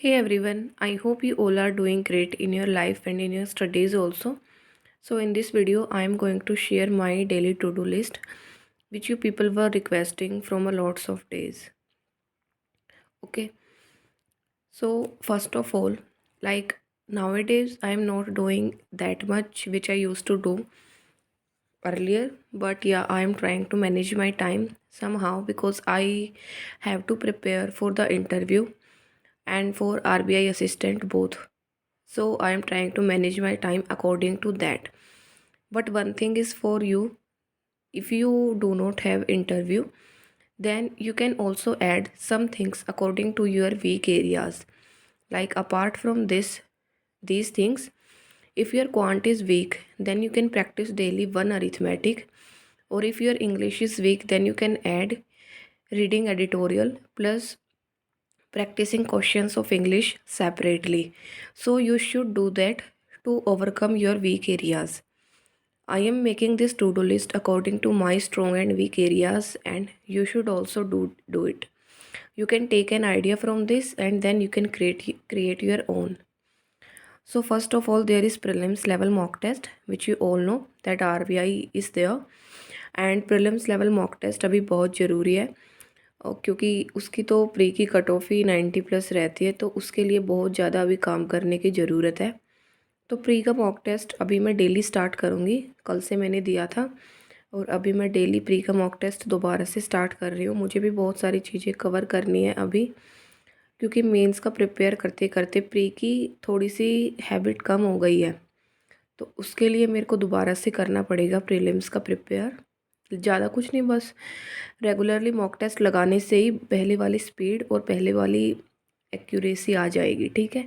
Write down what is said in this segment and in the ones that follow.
Hey everyone, I hope you all are doing great in your life and in your studies also. So in this video, I am going to share my daily to-do list which you people were requesting from a lots of days. Okay. So first of all, like nowadays I am not doing that much which I used to do earlier, but yeah, I am trying to manage my time somehow because I have to prepare for the interview and for RBI assistant both. So I am trying to manage my time according to that. But one thing is for you, if you do not have interview, then you can also add some things according to your weak areas. Like apart from these things, if your quant is weak, then you can practice daily one arithmetic. Or if your English is weak, then you can add reading editorial plus practicing questions of English separately. So you should do that to overcome your weak areas. I am making this to-do list according to my strong and weak areas, and you should also do it. You can take an idea from this and then you can create your own. So first of all, there is prelims level mock test, which you all know that RBI is there, and prelims level mock test अभी बहुत ज़रूरी है और क्योंकि उसकी तो pre की cut off ही 90 plus रहती है, तो उसके लिए बहुत ज़्यादा अभी काम करने की ज़रूरत है। तो प्री का मॉक टेस्ट अभी मैं डेली स्टार्ट करूँगी। कल से मैंने दिया था और अभी मैं डेली प्री का मॉक टेस्ट दोबारा से स्टार्ट कर रही हूँ। मुझे भी बहुत सारी चीज़ें कवर करनी है अभी, क्योंकि मेंस का प्रिपेयर करते करते प्री की थोड़ी सी हैबिट कम हो गई है, तो उसके लिए मेरे को दोबारा से करना पड़ेगा प्रीलिम्स का प्रिपेयर। ज़्यादा कुछ नहीं, बस रेगुलरली मॉक टेस्ट लगाने से ही पहले वाली स्पीड और पहले वाली एक्यूरेसी आ जाएगी। ठीक है।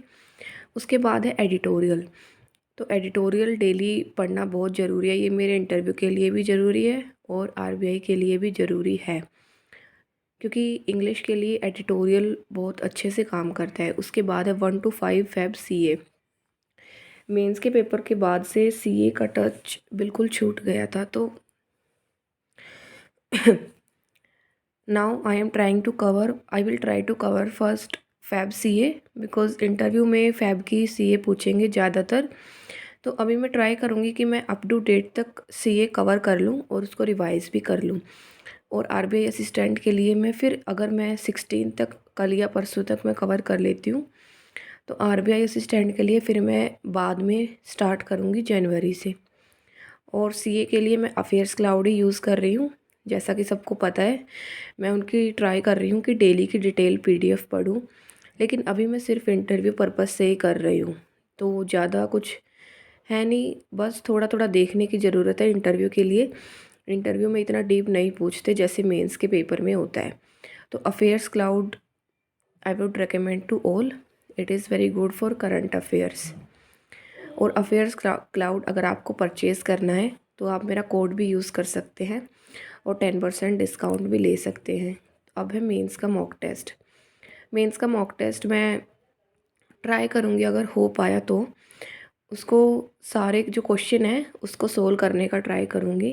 उसके बाद है एडिटोरियल। तो एडिटोरियल डेली पढ़ना बहुत ज़रूरी है। ये मेरे इंटरव्यू के लिए भी ज़रूरी है और आरबीआई के लिए भी ज़रूरी है, क्योंकि इंग्लिश के लिए एडिटोरियल बहुत अच्छे से काम करता है। उसके बाद है 1 to 5 फेब सीए। मेंस के पेपर के बाद से सीए का टच बिल्कुल छूट गया था, तो now I will try to cover first Feb CA, because interview में फैब की सीए पूछेंगे ज़्यादातर। तो अभी मैं ट्राई करूँगी कि मैं अप टू डेट तक सीए कवर कर लूँ और उसको रिवाइज़ भी कर लूँ। और आरबीआई असिस्टेंट के लिए मैं फिर अगर मैं 16 तक कल या परसों तक मैं कवर कर लेती हूँ, तो आरबीआई असिस्टेंट के लिए फिर मैं बाद में स्टार्ट करूँगी जनवरी से। और सीए के लिए मैं अफेयर्स क्लाउड ही यूज़ कर रही हूँ, जैसा कि सबको पता है। मैं उनकी ट्राई कर रही हूँ कि डेली की डिटेल पीडीएफ पढूँ, लेकिन अभी मैं सिर्फ इंटरव्यू पर्पज़ से ही कर रही हूँ, तो ज़्यादा कुछ है नहीं। बस थोड़ा थोड़ा देखने की ज़रूरत है इंटरव्यू के लिए। इंटरव्यू में इतना डीप नहीं पूछते जैसे मेंस के पेपर में होता है। तो Affairs Cloud I would recommend to all. It is very good for current affairs. और अफेयर्स क्लाउड अगर आपको परचेज़ करना है तो आप मेरा कोड भी यूज़ कर सकते हैं और 10% डिस्काउंट भी ले सकते हैं। अब है मेंस का मॉक टेस्ट। मेंस का मॉक टेस्ट मैं ट्राई करूँगी, अगर हो पाया तो उसको सारे जो क्वेश्चन हैं उसको सोल्व करने का ट्राई करूँगी,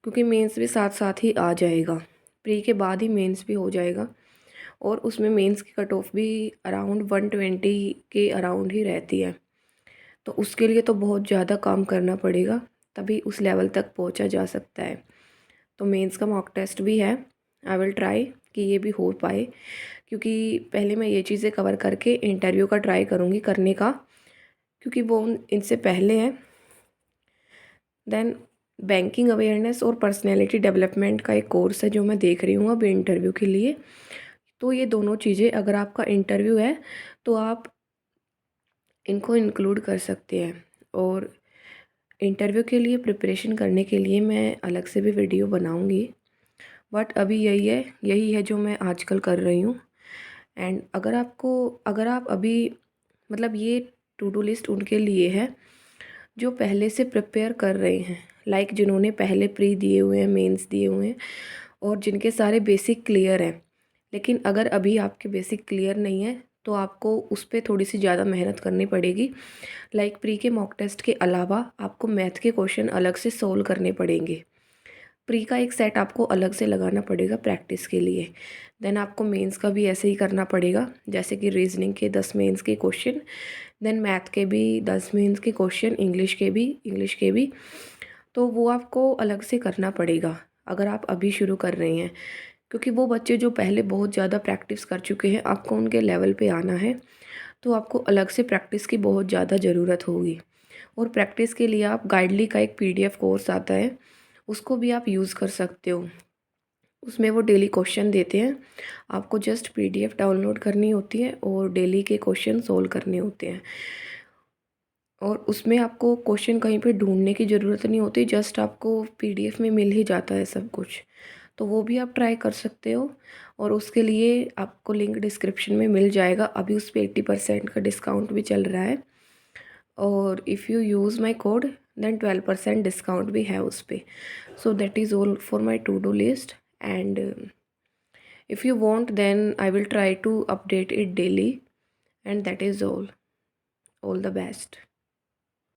क्योंकि मेंस भी साथ साथ ही आ जाएगा। प्री के बाद ही मेंस भी हो जाएगा और उसमें मेंस की कट ऑफ भी अराउंड 120 के अराउंड ही रहती है। तो उसके लिए तो बहुत ज़्यादा काम करना पड़ेगा, तभी उस लेवल तक पहुंचा जा सकता है। तो मेंस का मॉक टेस्ट भी है। आई विल ट्राई कि ये भी हो पाए, क्योंकि पहले मैं ये चीज़ें कवर करके इंटरव्यू का ट्राई करूँगी करने का, क्योंकि वो इनसे पहले है। देन बैंकिंग अवेयरनेस और पर्सनैलिटी डेवलपमेंट का एक कोर्स है जो मैं देख रही हूँ अभी इंटरव्यू के लिए। तो ये दोनों चीज़ें अगर आपका इंटरव्यू है तो आप इनको इंक्लूड कर सकते हैं। और इंटरव्यू के लिए प्रिपरेशन करने के लिए मैं अलग से भी वीडियो बनाऊंगी, बट अभी यही है जो मैं आजकल कर रही हूँ। एंड अगर आप अभी मतलब ये टू डू लिस्ट उनके लिए है जो पहले से प्रिपेयर कर रहे हैं, लाइक जिन्होंने पहले प्री दिए हुए हैं, मेंस दिए हुए हैं और जिनके सारे बेसिक क्लियर हैं। लेकिन अगर अभी आपके बेसिक क्लियर नहीं है तो आपको उस पर थोड़ी सी ज़्यादा मेहनत करनी पड़ेगी। लाइक प्री के मॉक टेस्ट के अलावा आपको मैथ के क्वेश्चन अलग से सोल्व करने पड़ेंगे। प्री का एक सेट आपको अलग से लगाना पड़ेगा प्रैक्टिस के लिए। देन आपको मेंस का भी ऐसे ही करना पड़ेगा, जैसे कि रीजनिंग के 10 मेंस के क्वेश्चन, देन मैथ के भी 10 मेंस के क्वेश्चन, इंग्लिश के भी। तो वो आपको अलग से करना पड़ेगा अगर आप अभी शुरू कर रहे हैं, क्योंकि वो बच्चे जो पहले बहुत ज़्यादा प्रैक्टिस कर चुके हैं, आपको उनके लेवल पे आना है, तो आपको अलग से प्रैक्टिस की बहुत ज़्यादा ज़रूरत होगी। और प्रैक्टिस के लिए आप गाइडली का एक PDF कोर्स आता है, उसको भी आप यूज़ कर सकते हो। उसमें वो डेली क्वेश्चन देते हैं, आपको जस्ट PDF डाउनलोड करनी होती है और डेली के क्वेश्चन सोल्व करने होते हैं। और उसमें आपको क्वेश्चन कहीं पे ढूंढने की ज़रूरत नहीं होती, जस्ट आपको PDF में मिल ही जाता है सब कुछ। तो वो भी आप ट्राई कर सकते हो, और उसके लिए आपको लिंक डिस्क्रिप्शन में मिल जाएगा। अभी उस पर 80% का डिस्काउंट भी चल रहा है, और if you use my code then 12% discount भी है उस पर। So that is all for my to do list, and if you want then I will try to update it daily, and that is all the best.